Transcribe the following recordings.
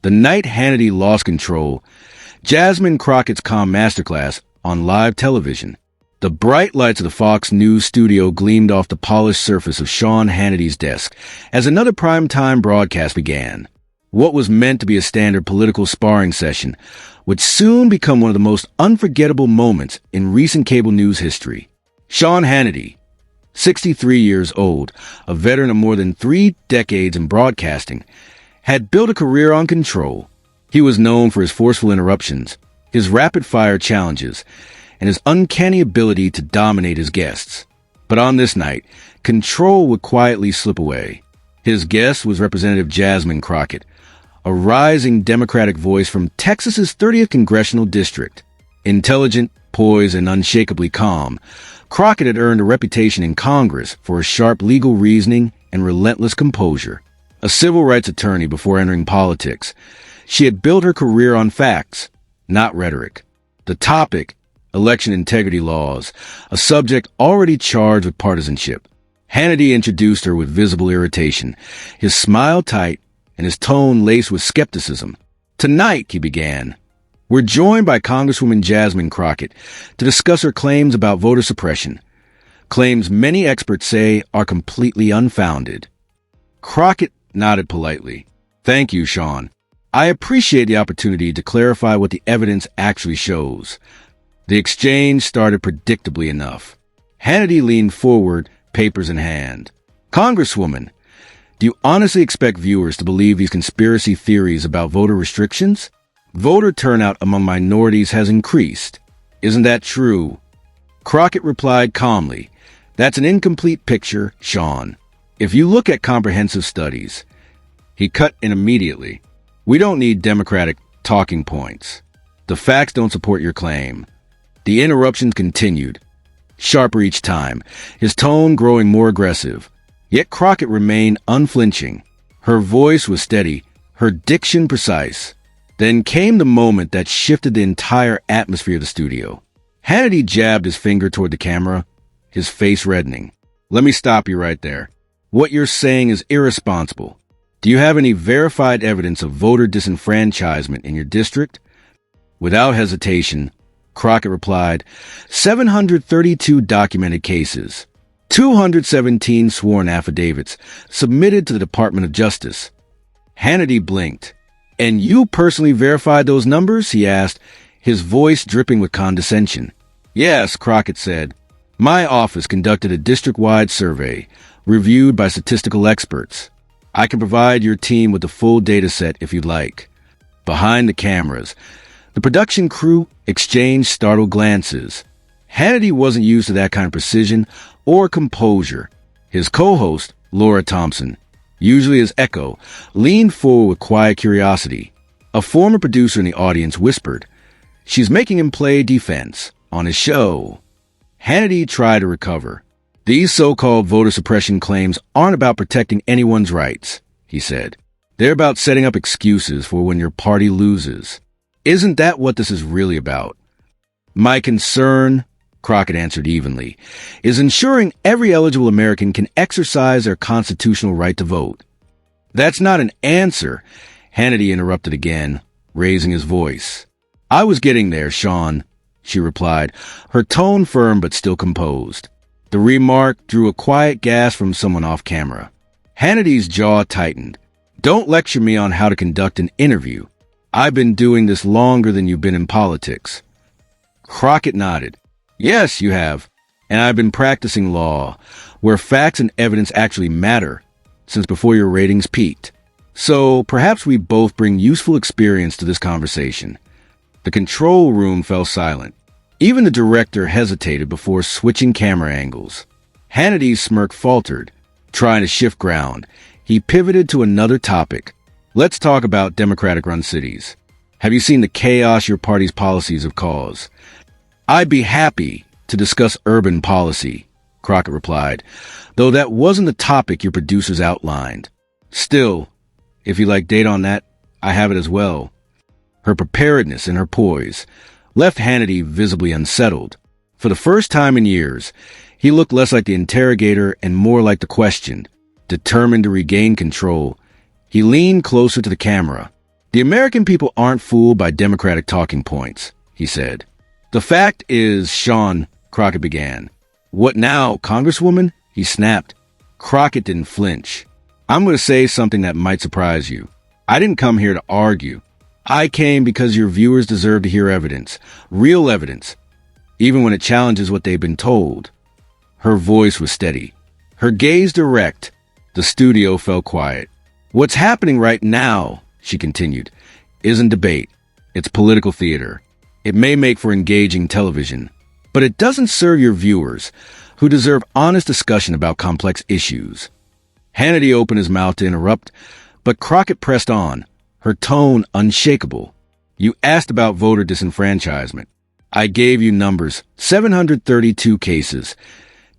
The night Hannity lost control, Jasmine Crockett's calm masterclass on live television. The bright lights of the Fox News studio gleamed off the polished surface of Sean Hannity's desk as another primetime broadcast began. What was meant to be a standard political sparring session would soon become one of the most unforgettable moments in recent cable news history. Sean Hannity, 63 years old, a veteran of more than 3 decades in broadcasting, had built a career on control. He was known for his forceful interruptions, his rapid-fire challenges, and his uncanny ability to dominate his guests. But on this night, control would quietly slip away. His guest was Representative Jasmine Crockett, a rising Democratic voice from Texas's 30th Congressional District. Intelligent, poised, and unshakably calm, Crockett had earned a reputation in Congress for his sharp legal reasoning and relentless composure. A civil rights attorney before entering politics, she had built her career on facts, not rhetoric. The topic, election integrity laws, a subject already charged with partisanship. Hannity introduced her with visible irritation, his smile tight and his tone laced with skepticism. "Tonight," he began, "we're joined by Congresswoman Jasmine Crockett to discuss her claims about voter suppression, claims many experts say are completely unfounded." Crockett nodded politely. "Thank you, Sean. I appreciate the opportunity to clarify what the evidence actually shows." The exchange started predictably enough. Hannity leaned forward, papers in hand. "Congresswoman, do you honestly expect viewers to believe these conspiracy theories about voter restrictions? Voter turnout among minorities has increased. Isn't that true?" Crockett replied calmly, "That's an incomplete picture, Sean. If you look at comprehensive studies." He cut in immediately. "We don't need Democratic talking points. The facts don't support your claim." The interruptions continued, sharper each time, his tone growing more aggressive. Yet Crockett remained unflinching. Her voice was steady, her diction precise. Then came the moment that shifted the entire atmosphere of the studio. Hannity jabbed his finger toward the camera, his face reddening. "Let me stop you right there. What you're saying is irresponsible. Do you have any verified evidence of voter disenfranchisement in your district?" Without hesitation, Crockett replied, 732 documented cases, 217 sworn affidavits submitted to the Department of Justice. Hannity blinked. "And you personally verified those numbers?" he asked, his voice dripping with condescension. "Yes," Crockett said. "My office conducted a district-wide survey, reviewed by statistical experts. I can provide your team with the full data set if you'd like." Behind the cameras, the production crew exchanged startled glances. Hannity wasn't used to that kind of precision or composure. His co-host, Laura Thompson, usually his echo, leaned forward with quiet curiosity. A former producer in the audience whispered, "She's making him play defense on his show." Hannity tried to recover. "These so-called voter suppression claims aren't about protecting anyone's rights," he said. "They're about setting up excuses for when your party loses. Isn't that what this is really about?" "My concern," Crockett answered evenly, "is ensuring every eligible American can exercise their constitutional right to vote." "That's not an answer," Hannity interrupted again, raising his voice. "I was getting there, Sean," she replied, her tone firm but still composed. The remark drew a quiet gasp from someone off camera. Hannity's jaw tightened. "Don't lecture me on how to conduct an interview. I've been doing this longer than you've been in politics." Crockett nodded. "Yes, you have. And I've been practicing law, where facts and evidence actually matter, since before your ratings peaked. So perhaps we both bring useful experience to this conversation." The control room fell silent. Even the director hesitated before switching camera angles. Hannity's smirk faltered. Trying to shift ground, he pivoted to another topic. "Let's talk about Democratic-run cities. Have you seen the chaos your party's policies have caused?" "I'd be happy to discuss urban policy," Crockett replied, "though that wasn't the topic your producers outlined. Still, if you like data on that, I have it as well." Her preparedness and her poise left Hannity visibly unsettled. For the first time in years, he looked less like the interrogator and more like the questioned. Determined to regain control, he leaned closer to the camera. The American people aren't fooled by Democratic talking points, he said. The fact is, Sean, Crockett began. What now, Congresswoman? He snapped. Crockett didn't flinch. I'm going to say something that might surprise you. I didn't come here to argue. I came because your viewers deserve to hear evidence, real evidence, even when it challenges what they've been told. Her voice was steady, her gaze direct. The studio fell quiet. What's happening right now, she continued, isn't debate. It's political theater. It may make for engaging television, but it doesn't serve your viewers, who deserve honest discussion about complex issues. Hannity opened his mouth to interrupt, but Crockett pressed on, her tone unshakable. You asked about voter disenfranchisement. I gave you numbers: 732 cases,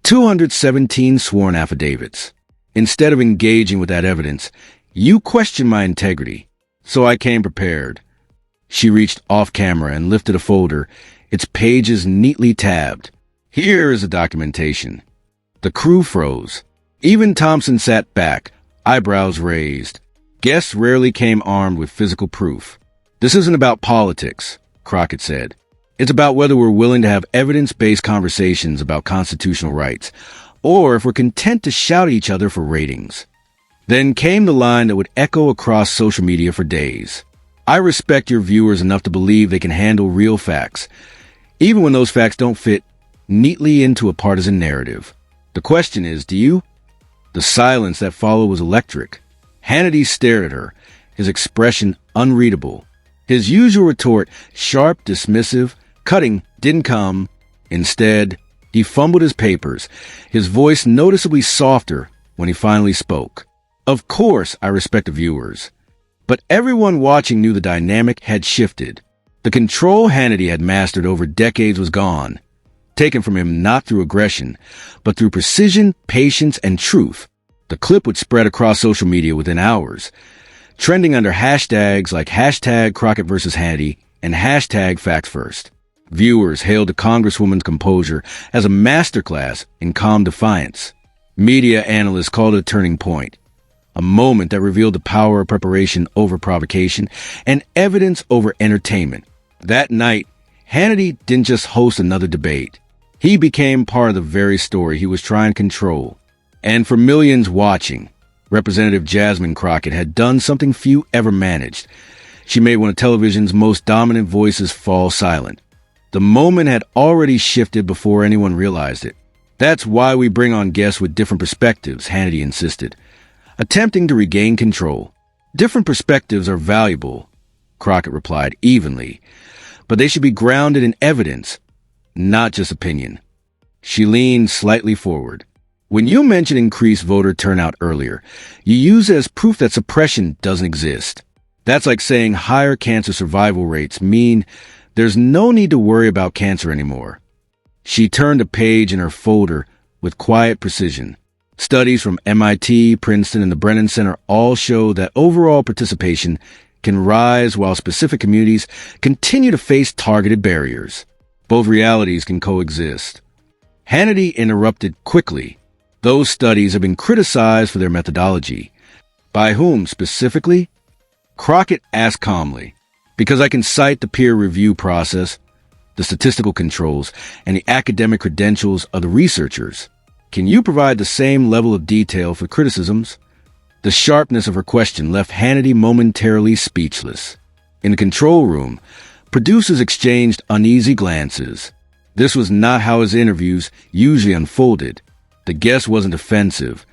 217 sworn affidavits. Instead of engaging with that evidence, you questioned my integrity. So I came prepared. She reached off camera and lifted a folder, its pages neatly tabbed. Here is the documentation. The crew froze. Even Thompson sat back, eyebrows raised. Guests rarely came armed with physical proof. This isn't about politics, Crockett said. It's about whether we're willing to have evidence-based conversations about constitutional rights, or if we're content to shout at each other for ratings. Then came the line that would echo across social media for days. I respect your viewers enough to believe they can handle real facts, even when those facts don't fit neatly into a partisan narrative. The question is, do you? The silence that followed was electric. Hannity stared at her, his expression unreadable. His usual retort, sharp, dismissive, cutting, didn't come. Instead, he fumbled his papers, his voice noticeably softer when he finally spoke. Of course, I respect the viewers. But everyone watching knew the dynamic had shifted. The control Hannity had mastered over decades was gone, taken from him not through aggression, but through precision, patience, and truth. The clip would spread across social media within hours, trending under hashtags like hashtag Crockett versus Hannity and hashtag Facts First. Viewers hailed the Congresswoman's composure as a masterclass in calm defiance. Media analysts called it a turning point, a moment that revealed the power of preparation over provocation and evidence over entertainment. That night, Hannity didn't just host another debate. He became part of the very story he was trying to control. And for millions watching, Representative Jasmine Crockett had done something few ever managed. She made one of television's most dominant voices fall silent. The moment had already shifted before anyone realized it. That's why we bring on guests with different perspectives, Hannity insisted, attempting to regain control. Different perspectives are valuable, Crockett replied evenly, but they should be grounded in evidence, not just opinion. She leaned slightly forward. When you mentioned increased voter turnout earlier, you use it as proof that suppression doesn't exist. That's like saying higher cancer survival rates mean there's no need to worry about cancer anymore. She turned a page in her folder with quiet precision. Studies from MIT, Princeton, and the Brennan Center all show that overall participation can rise while specific communities continue to face targeted barriers. Both realities can coexist. Hannity interrupted quickly. Those studies have been criticized for their methodology. By whom specifically? Crockett asked calmly. Because I can cite the peer review process, the statistical controls, and the academic credentials of the researchers. Can you provide the same level of detail for criticisms? The sharpness of her question left Hannity momentarily speechless. In the control room, producers exchanged uneasy glances. This was not how his interviews usually unfolded. The guest wasn't offensive.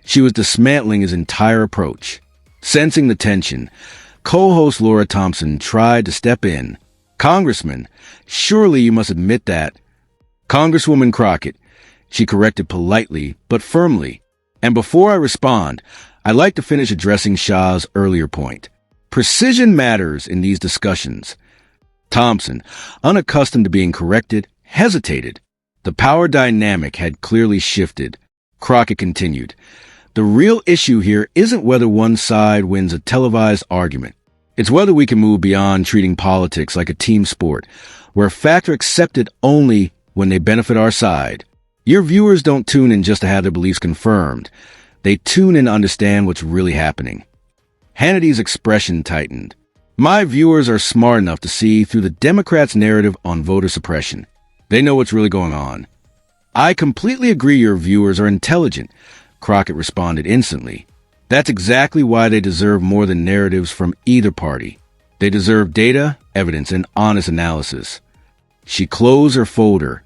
She was dismantling his entire approach. Sensing the tension, co-host Laura Thompson tried to step in. Congressman, surely you must admit that. Congresswoman Crockett, she corrected politely but firmly. And before I respond, I'd like to finish addressing Shah's earlier point. Precision matters in these discussions. Thompson, unaccustomed to being corrected, hesitated. The power dynamic had clearly shifted. Crockett continued. The real issue here isn't whether one side wins a televised argument. It's whether we can move beyond treating politics like a team sport, where facts are accepted only when they benefit our side. Your viewers don't tune in just to have their beliefs confirmed. They tune in to understand what's really happening. Hannity's expression tightened. My viewers are smart enough to see through the Democrats' narrative on voter suppression. They know what's really going on. I completely agree your viewers are intelligent, Crockett responded instantly. That's exactly why they deserve more than narratives from either party. They deserve data, evidence, and honest analysis. She closed her folder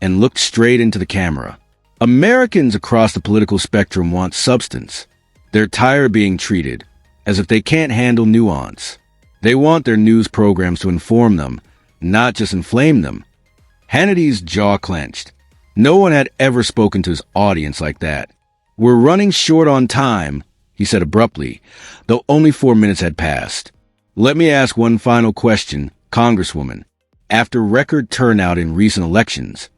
and looked straight into the camera. Americans across the political spectrum want substance. They're tired of being treated as if they can't handle nuance. They want their news programs to inform them, not just inflame them. Hannity's jaw clenched. No one had ever spoken to his audience like that. We're running short on time, he said abruptly, though only 4 minutes had passed. Let me ask one final question, Congresswoman. After record turnout in recent elections,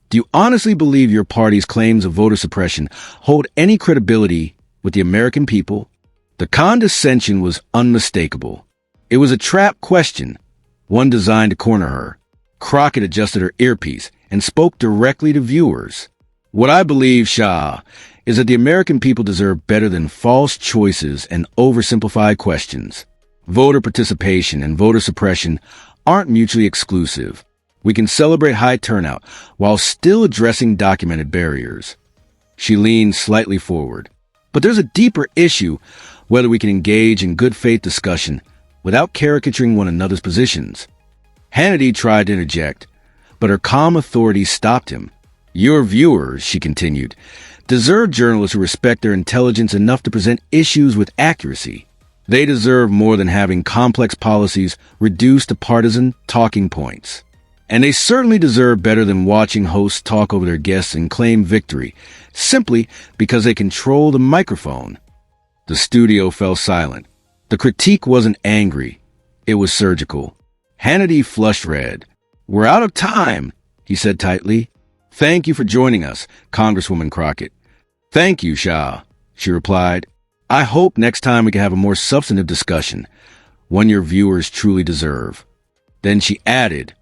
do you honestly believe your party's claims of voter suppression hold any credibility with the American people? The condescension was unmistakable. It was a trap question, one designed to corner her. Crockett adjusted her earpiece and spoke directly to viewers. What I believe, Shah, is that the American people deserve better than false choices and oversimplified questions. Voter participation and voter suppression aren't mutually exclusive. We can celebrate high turnout while still addressing documented barriers. She leaned slightly forward. But there's a deeper issue whether we can engage in good faith discussion without caricaturing one another's positions. Hannity tried to interject, but her calm authority stopped him. Your viewers, she continued, deserve journalists who respect their intelligence enough to present issues with accuracy. They deserve more than having complex policies reduced to partisan talking points. And they certainly deserve better than watching hosts talk over their guests and claim victory, simply because they control the microphone. The studio fell silent. The critique wasn't angry. It was surgical. Hannity flushed red. We're out of time, he said tightly. Thank you for joining us, Congresswoman Crockett. Thank you, Shah, she replied. I hope next time we can have a more substantive discussion, one your viewers truly deserve. Then she added,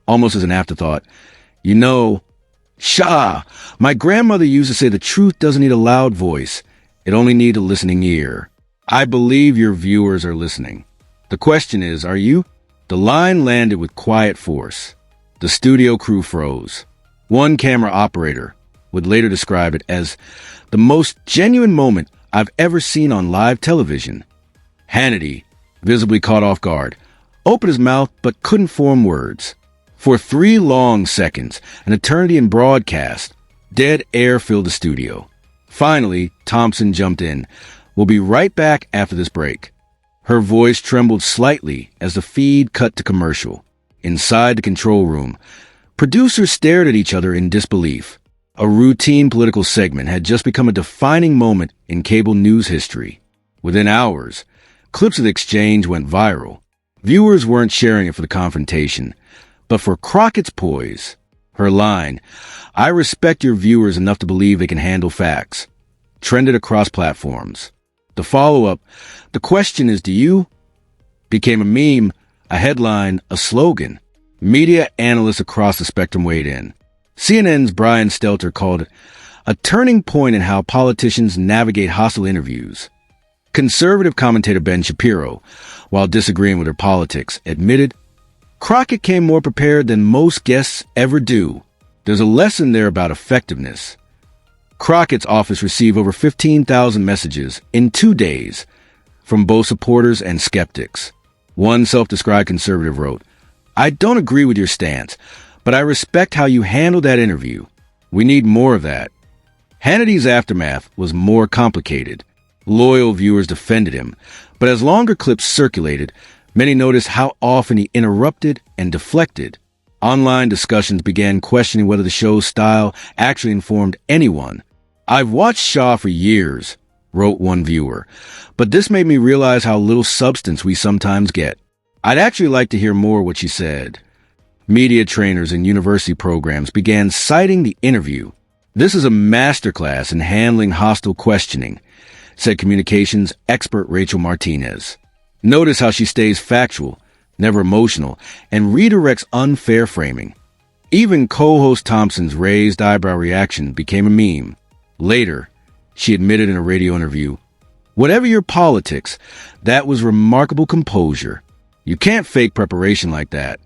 almost as an afterthought, you know, Shah, my grandmother used to say the truth doesn't need a loud voice. It only needs a listening ear. I believe your viewers are listening. The question is, are you? The line landed with quiet force. The studio crew froze. One camera operator would later describe it as the most genuine moment I've ever seen on live television. Hannity, visibly caught off guard, opened his mouth but couldn't form words. For 3 long seconds, an eternity in broadcast, dead air filled the studio. Finally, Thompson jumped in. We'll be right back after this break. Her voice trembled slightly as the feed cut to commercial. Inside the control room, producers stared at each other in disbelief. A routine political segment had just become a defining moment in cable news history. Within hours, clips of the exchange went viral. Viewers weren't sharing it for the confrontation, but for Crockett's poise. Her line, I respect your viewers enough to believe they can handle facts, trended across platforms. The follow-up, the question is, do you? Became a meme, a headline, a slogan. Media analysts across the spectrum weighed in. CNN's Brian Stelter called it a turning point in how politicians navigate hostile interviews. Conservative commentator Ben Shapiro, while disagreeing with her politics, admitted, Crockett came more prepared than most guests ever do. There's a lesson there about effectiveness. Crockett's office received over 15,000 messages in 2 days from both supporters and skeptics. One self-described conservative wrote, I don't agree with your stance, but I respect how you handled that interview. We need more of that. Hannity's aftermath was more complicated. Loyal viewers defended him, but as longer clips circulated, many noticed how often he interrupted and deflected. Online discussions began questioning whether the show's style actually informed anyone. I've watched Shah for years, wrote one viewer, but this made me realize how little substance we sometimes get. I'd actually like to hear more what she said. Media trainers and university programs began citing the interview. This is a masterclass in handling hostile questioning, said communications expert Rachel Martinez. Notice how she stays factual, never emotional, and redirects unfair framing. Even co-host Thompson's raised eyebrow reaction became a meme. Later, she admitted in a radio interview, whatever your politics, that was remarkable composure. You can't fake preparation like that.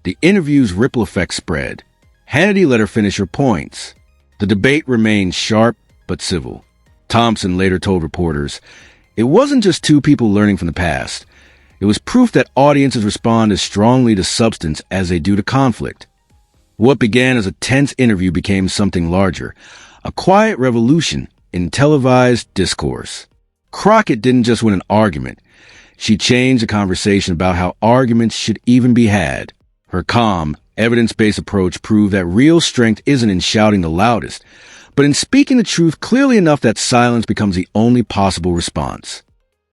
The interview's ripple effect spread. Hannity let her finish her points. The debate remained sharp but civil. Thompson later told reporters, "It wasn't just two people learning from the past. It was proof that audiences respond as strongly to substance as they do to conflict." What began as a tense interview became something larger, a quiet revolution in televised discourse. Crockett didn't just win an argument. She changed the conversation about how arguments should even be had. Her calm, evidence-based approach proved that real strength isn't in shouting the loudest, but in speaking the truth clearly enough that silence becomes the only possible response.